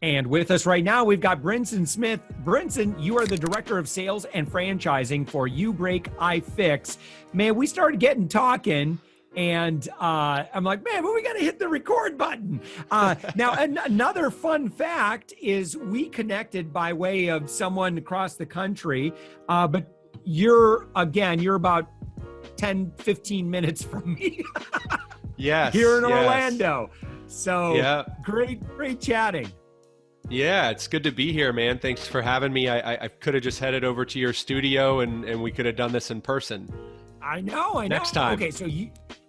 And with us right now, we've got Brynson Smith. Brynson, you are the Director of Sales and Franchising for UBreakIFix. Man, we started getting talking, and I'm like, man, but we got to hit the record button. Now, another fun fact is we connected by way of someone across the country, but you're about 10, 15 minutes from me. Yes. Here in Orlando. So yeah. Great chatting. Yeah, it's good to be here, man. Thanks for having me. I could have just headed over to your studio and we could have done this in person. I know. Next time. Okay, so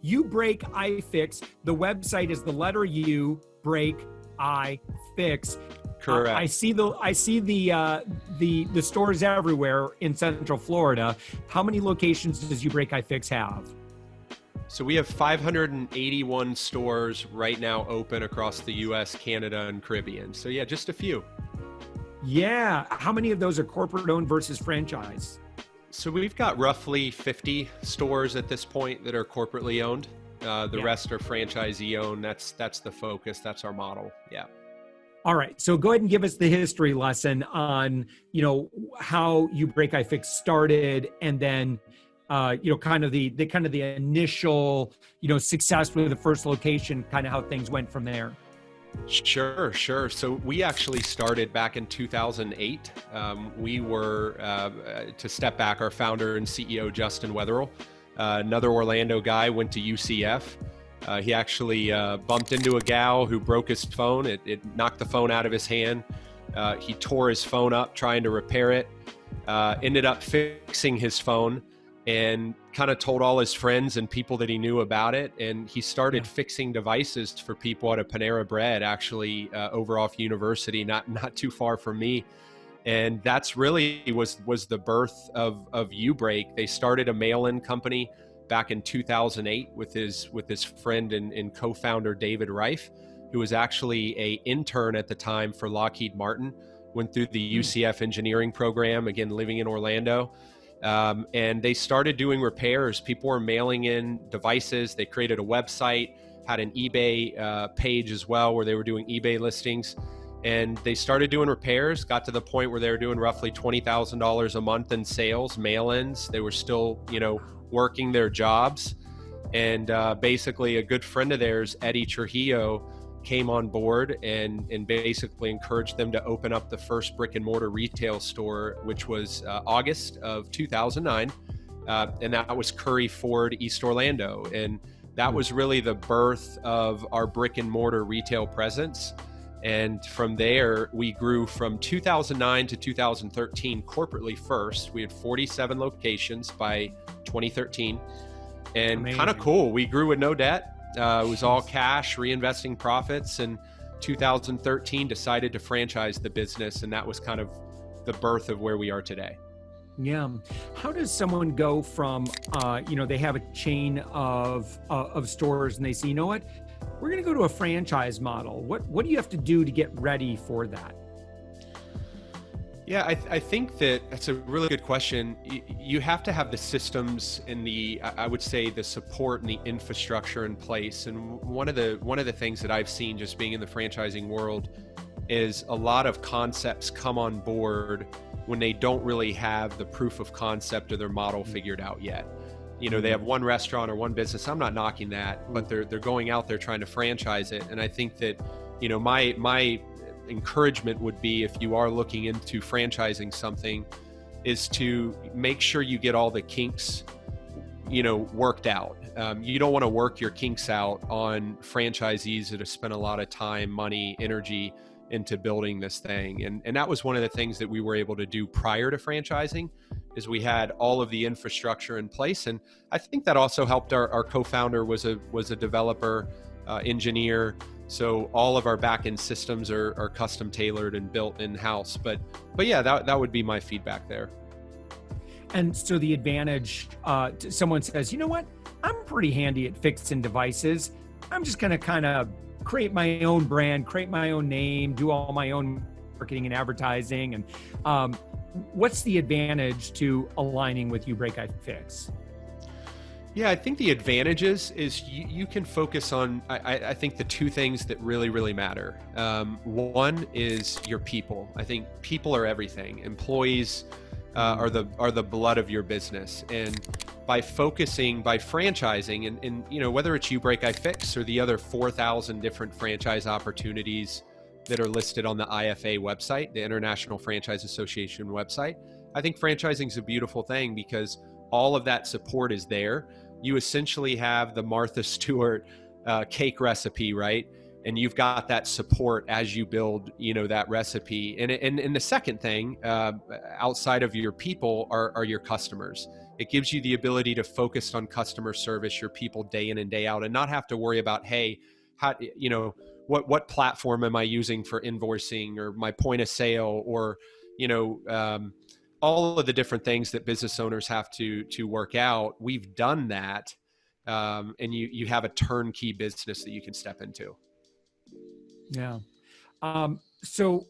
UBreakIFix. The website is the letter U, UBreakIFix. Correct. I see the stores everywhere in Central Florida. How many locations does UBreakIFix have? So we have 581 stores right now open across the US, Canada, and Caribbean. So yeah, just a few. Yeah. How many of those are corporate owned versus franchise? So we've got roughly 50 stores at this point that are corporately owned. The rest are franchisee owned. That's the focus. That's our model. Yeah. All right. So go ahead and give us the history lesson on, how UBreakIFix started, and then kind of the initial, success with the first location, kind of how things went from there. Sure. So we actually started back in 2008. We were, to step back, our founder and CEO, Justin Wetherill, another Orlando guy, went to UCF. He actually bumped into a gal who broke his phone. It knocked the phone out of his hand. He tore his phone up trying to repair it, ended up fixing his phone, and kind of told all his friends and people that he knew about it. And he started fixing devices for people at a Panera Bread, actually over off University, not too far from me. And that's really was the birth of UBreak. They started a mail-in company back in 2008 with his friend and co-founder David Reif, who was actually an intern at the time for Lockheed Martin, went through the UCF engineering program, again, living in Orlando. And they started doing repairs. People were mailing in devices. They created a website, had an eBay page as well, where they were doing eBay listings. And they started doing repairs, got to the point where they were doing roughly $20,000 a month in sales, mail-ins. They were still, working their jobs. And basically a good friend of theirs, Eddie Trujillo, came on board and basically encouraged them to open up the first brick and mortar retail store, which was August of 2009. And that was Curry Ford, East Orlando. And that was really the birth of our brick and mortar retail presence. And from there, we grew from 2009 to 2013 corporately first. We had 47 locations by 2013. And kind of cool, we grew with no debt. It was all cash, reinvesting profits. And 2013 decided to franchise the business. And that was kind of the birth of where we are today. Yeah. How does someone go from, they have a chain of stores and they say, you know what, we're going to go to a franchise model. What do you have to do to get ready for that? Yeah, I think that's a really good question. You have to have the systems and I would say the support and the infrastructure in place. And one of the things that I've seen just being in the franchising world is a lot of concepts come on board when they don't really have the proof of concept or their model figured out yet. They have one restaurant or one business. I'm not knocking that, but they're going out there trying to franchise it. And I think that, my encouragement would be, if you are looking into franchising something, is to make sure you get all the kinks, worked out. You don't want to work your kinks out on franchisees that have spent a lot of time, money, energy into building this thing. And that was one of the things that we were able to do prior to franchising, is we had all of the infrastructure in place. And I think that also helped. Our co-founder was a developer, engineer. So all of our back-end systems are custom tailored and built in-house. But yeah, that would be my feedback there. And so the advantage, someone says, you know what, I'm pretty handy at fixing devices. I'm just going to kind of create my own brand, create my own name, do all my own marketing and advertising. And what's the advantage to aligning with UBreakIFix? Yeah, I think the advantages is you can focus on, I think the two things that really, really matter. One is your people. I think people are everything. Employees are the blood of your business. And by franchising and whether it's UBreakIFix or the other 4,000 different franchise opportunities that are listed on the IFA website, the International Franchise Association website, I think franchising is a beautiful thing because all of that support is there. You essentially have the Martha Stewart cake recipe, right? And you've got that support as you build, that recipe. And the second thing, outside of your people, are your customers. It gives you the ability to focus on customer service, your people day in and day out, and not have to worry about, hey, how, what platform am I using for invoicing or my point of sale or, all of the different things that business owners have to work out. We've done that, and you have a turnkey business that you can step into. Yeah. So,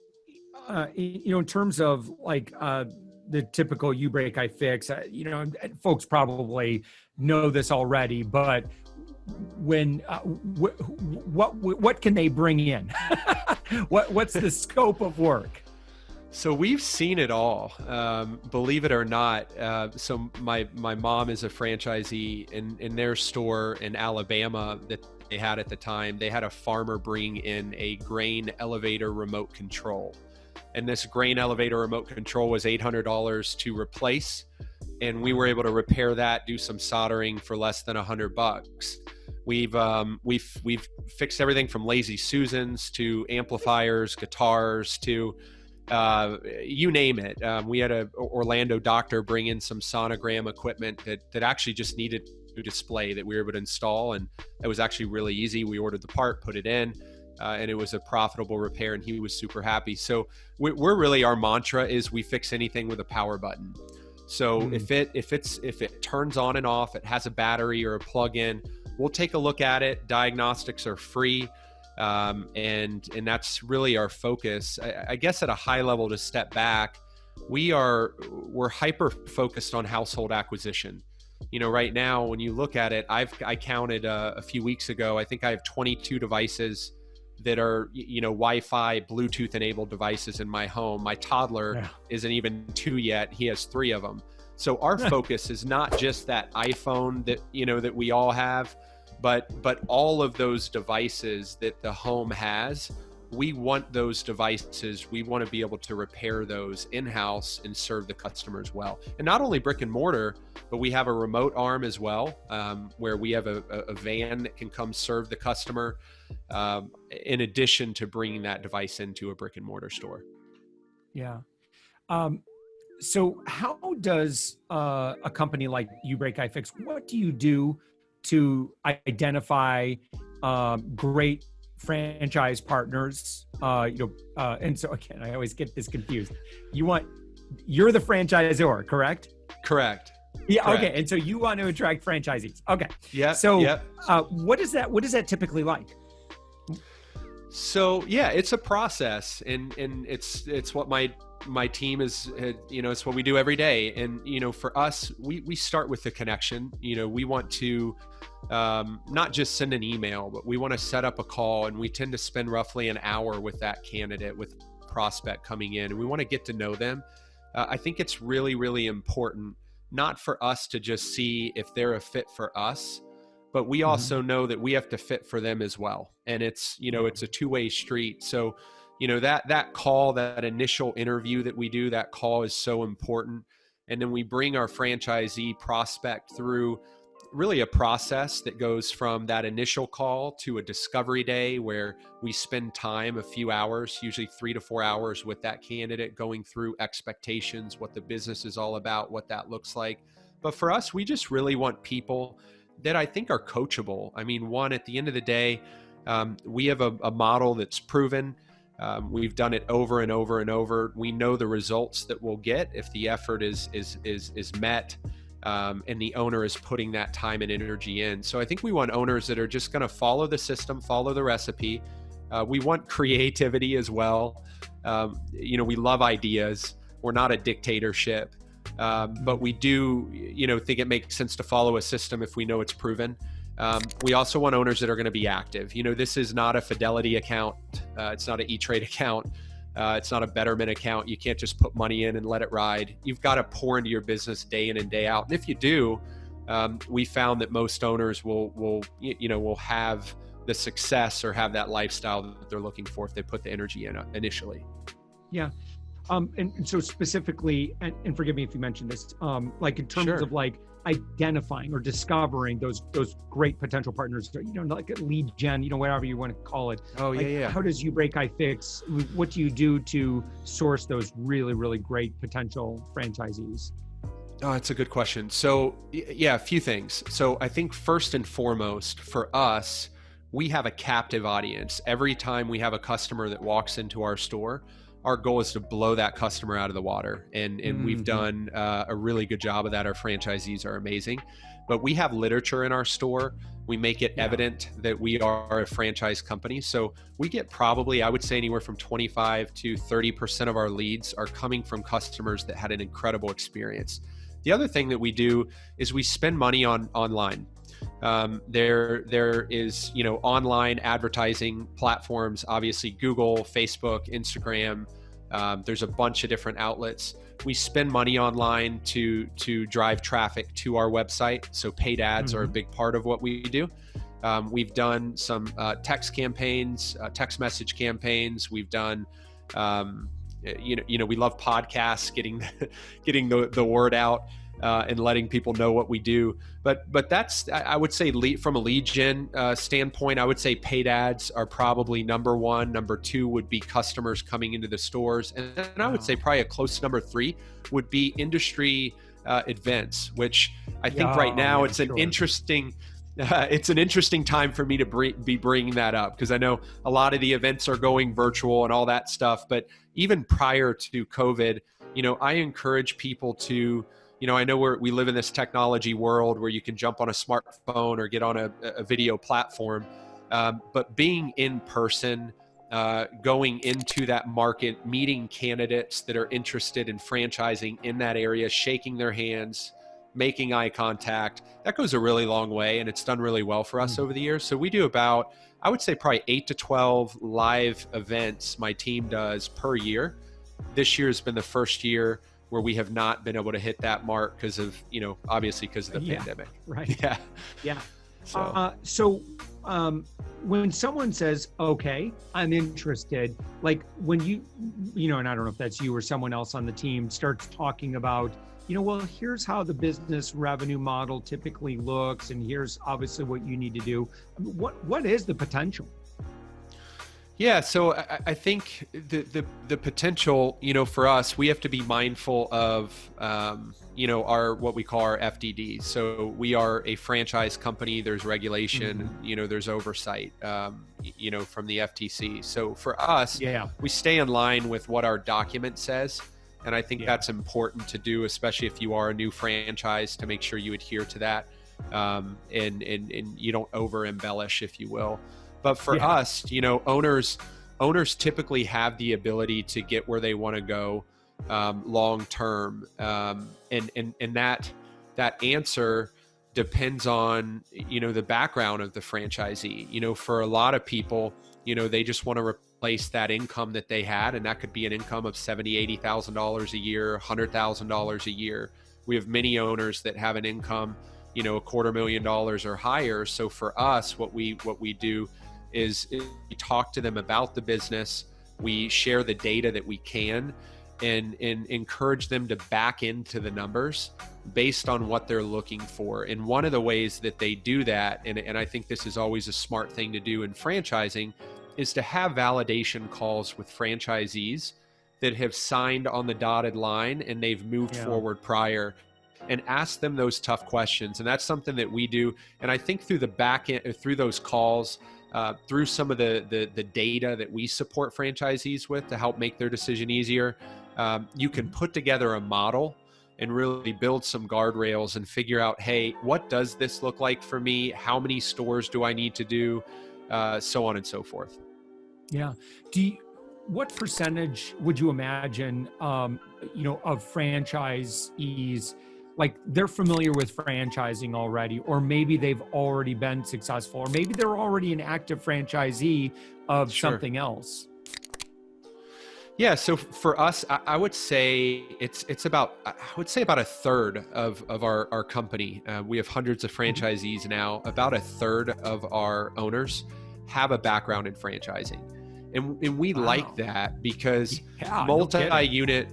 in terms of like the typical UBreakIFix, folks probably know this already, but when what can they bring in? What's the scope of work? So we've seen it all, believe it or not. So my mom is a franchisee in their store in Alabama that they had at the time. They had a farmer bring in a grain elevator remote control. And this grain elevator remote control was $800 to replace. And we were able to repair that, do some soldering for less than $100. We've fixed everything from Lazy Susans to amplifiers, guitars to you name it. We had a Orlando doctor bring in some sonogram equipment that actually just needed a display that we were able to install, and it was actually really easy. We ordered the part, put it in, and it was a profitable repair, and he was super happy. So we're really, our mantra is we fix anything with a power button. So if it turns on and off, it has a battery or a plug-in, we'll take a look at it. Diagnostics are free. And that's really our focus. I guess at a high level, to step back, we're hyper focused on household acquisition. Right now, when you look at it, I counted a few weeks ago, I think I have 22 devices that are, Wi-Fi, Bluetooth enabled devices in my home. My toddler isn't even 2 yet. He has 3 of them. So our focus is not just that iPhone that, that we all have, but all of those devices that the home has. We want those devices. We want to be able to repair those in-house and serve the customers well. And not only brick and mortar, but we have a remote arm as well, where we have a van that can come serve the customer, in addition to bringing that device into a brick and mortar store. Yeah. So how does a company like UBreakIFix, what do you do to identify great franchise partners? And so again, I always get this confused. You're the franchisor, correct? Correct. Yeah. Correct. Okay. And so you want to attract franchisees. Okay. Yeah. So yeah. What is that typically like? So yeah, it's a process, and it's what my team is, it's what we do every day. And, for us, we start with the connection. We want to not just send an email, but we want to set up a call, and we tend to spend roughly an hour with that candidate, with prospect coming in, and we want to get to know them. I think it's really, really important, not for us to just see if they're a fit for us, but we also know that we have to fit for them as well. And it's, it's a two-way street. So, that call, that initial interview that we do, that call is so important. And then we bring our franchisee prospect through really a process that goes from that initial call to a discovery day, where we spend time, a few hours, usually 3 to 4 hours, with that candidate, going through expectations, what the business is all about, what that looks like. But for us, we just really want people that I think are coachable. I mean, at the end of the day, we have a model that's proven. We've done it over and over and over. We know the results that we'll get if the effort is met, and the owner is putting that time and energy in. So I think we want owners that are just going to follow the system, follow the recipe. We want creativity as well. We love ideas. We're not a dictatorship. But we do, think it makes sense to follow a system if we know it's proven. We also want owners that are going to be active. This is not a Fidelity account. It's not an E-Trade account. It's not a Betterment account. You can't just put money in and let it ride. You've got to pour into your business day in and day out. And if you do, we found that most owners will have the success or have that lifestyle that they're looking for if they put the energy in initially. Yeah. And so specifically, and forgive me if you mentioned this, like in terms of like identifying or discovering those great potential partners, like a lead gen, whatever you want to call it. Oh, yeah. How does UBreakIFix, what do you do to source those really, really great potential franchisees? Oh, that's a good question. So yeah, a few things. So I think first and foremost for us, we have a captive audience. Every time we have a customer that walks into our store, our goal is to blow that customer out of the water. And we've done a really good job of that. Our franchisees are amazing. But we have literature in our store. We make it evident that we are a franchise company. So we get probably, I would say, anywhere from 25 to 30% of our leads are coming from customers that had an incredible experience. The other thing that we do is we spend money online. There is, online advertising platforms, obviously Google, Facebook, Instagram. There's a bunch of different outlets. We spend money online to drive traffic to our website. So paid ads are a big part of what we do. We've done some text campaigns, text message campaigns. We've done, we love podcasts, getting the word out. And letting people know what we do. But that's, I would say, from a lead gen standpoint, I would say paid ads are probably number one. Number two would be customers coming into the stores. And I would say probably a close number three would be industry events, which I think right now it's an interesting time for me to be bringing that up, because I know a lot of the events are going virtual and all that stuff. But even prior to COVID, I encourage people to, I know we live in this technology world where you can jump on a smartphone or get on a video platform, but being in person, going into that market, meeting candidates that are interested in franchising in that area, shaking their hands, making eye contact, that goes a really long way, and it's done really well for us over the years. So we do about, I would say, probably 8 to 12 live events my team does per year. This year has been the first year where we have not been able to hit that mark because of, obviously because of the pandemic. Right. Yeah. So when someone says, okay, I'm interested, like when you, and I don't know if that's you or someone else on the team starts talking about, well, here's how the business revenue model typically looks, and here's obviously what you need to do. What is the potential? Yeah, so I think the potential, for us, we have to be mindful of, our what we call our FDDs. So we are a franchise company. There's regulation, there's oversight, from the FTC. So for us, we stay in line with what our document says. And I think that's important to do, especially if you are a new franchise, to make sure you adhere to that, and you don't over embellish, if you will. But for us, owners typically have the ability to get where they want to go long term, and that answer depends on the background of the franchisee. For a lot of people, they just want to replace that income that they had, and that could be an income of $70,000, $80,000 a year, $100,000 a year. We have many owners that have an income, $250,000 or higher. So for us, what we do is we talk to them about the business, we share the data that we can, and encourage them to back into the numbers based on what they're looking for. And one of the ways that they do that, and I think this is always a smart thing to do in franchising, is to have validation calls with franchisees that have signed on the dotted line and they've moved forward prior, and ask them those tough questions. And that's something that we do. And I think through the back end, through those calls, through some of the data that we support franchisees with to help make their decision easier, you can put together a model and really build some guardrails and figure out, hey, what does this look like for me? How many stores do I need to do? So on and so forth. Yeah. what percentage would you imagine, of franchisees, like they're familiar with franchising already, or maybe they've already been successful, or maybe they're already an active franchisee of something else? Yeah. So for us, I would say it's about, about a third of our company. We have hundreds of franchisees now. About a third of our owners have a background in franchising. And we like that because multi-unit,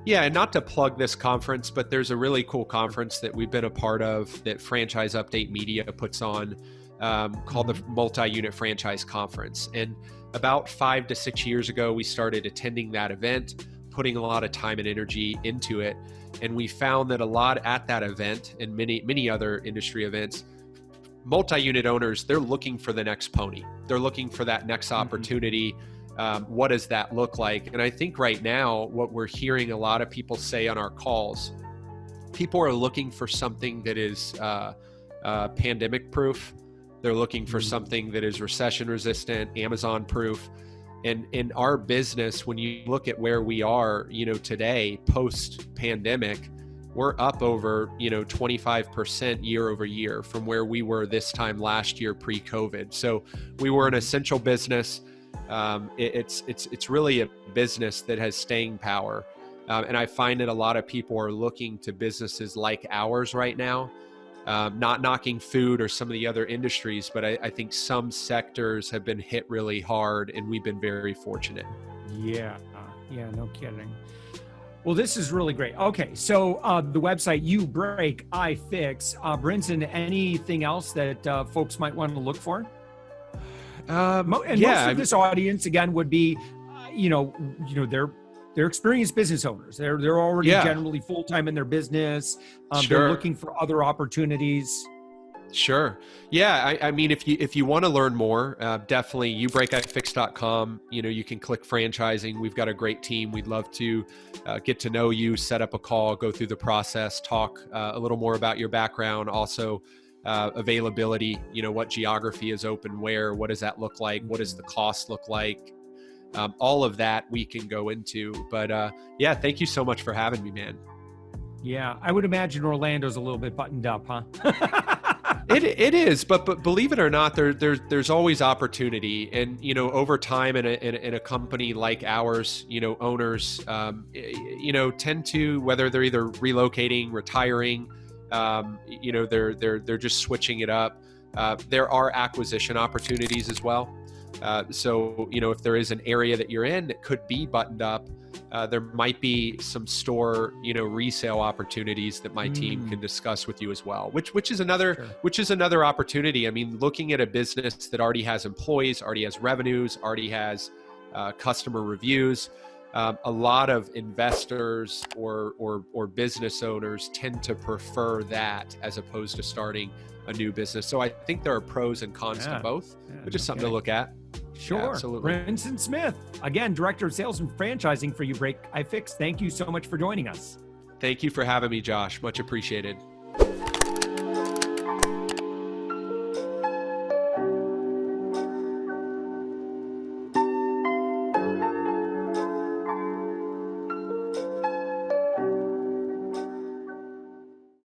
and not to plug this conference, but there's a really cool conference that we've been a part of that Franchise Update Media puts on called the Multi-Unit Franchise Conference. And about 5 to 6 years ago, we started attending that event, putting a lot of time and energy into it. And we found that a lot at that event and many other industry events, multi-unit owners, they're looking for the next pony. They're looking for that next opportunity. What does that look like? And I think right now, what we're hearing a lot of people say on our calls, people are looking for something that is pandemic proof. They're looking for something that is recession resistant, Amazon proof. And in our business, when you look at where we are, today, post pandemic, we're up over, 25% year over year from where we were this time last year pre-COVID. So we were an essential business. It's really a business that has staying power. And I find that a lot of people are looking to businesses like ours right now. Not knocking food or some of the other industries, but I think some sectors have been hit really hard, and we've been very fortunate. Yeah, no kidding. Well, this is really great. Okay, so the website, UBreakIFix. Brynson, anything else that folks might want to look for? Most of this audience, again, would be, they're experienced business owners. They're already generally full-time in their business. They're looking for other opportunities. Sure. Yeah. I mean, if you want to learn more, definitely UBreakIFix.com. You can click franchising. We've got a great team. We'd love to get to know you, set up a call, go through the process, talk a little more about your background. Also, availability, what geography is open where, what does that look like? What does the cost look like? All of that we can go into, but thank you so much for having me, man. Yeah, I would imagine Orlando's a little bit buttoned up, huh? It is, but believe it or not, there's always opportunity, and over time in a company like ours, owners, tend to, whether they're either relocating, retiring, they're just switching it up. There are acquisition opportunities as well. So, if there is an area that you're in that could be buttoned up, there might be some store, resale opportunities that my team can discuss with you as well, which is another opportunity. I mean, looking at a business that already has employees, already has revenues, already has customer reviews. A lot of investors or business owners tend to prefer that as opposed to starting a new business. So I think there are pros and cons to both, but just something to look at. Sure. Yeah, absolutely. Brynson Smith, again, Director of Sales and Franchising for UBreakIFix. Thank you so much for joining us. Thank you for having me, Josh. Much appreciated.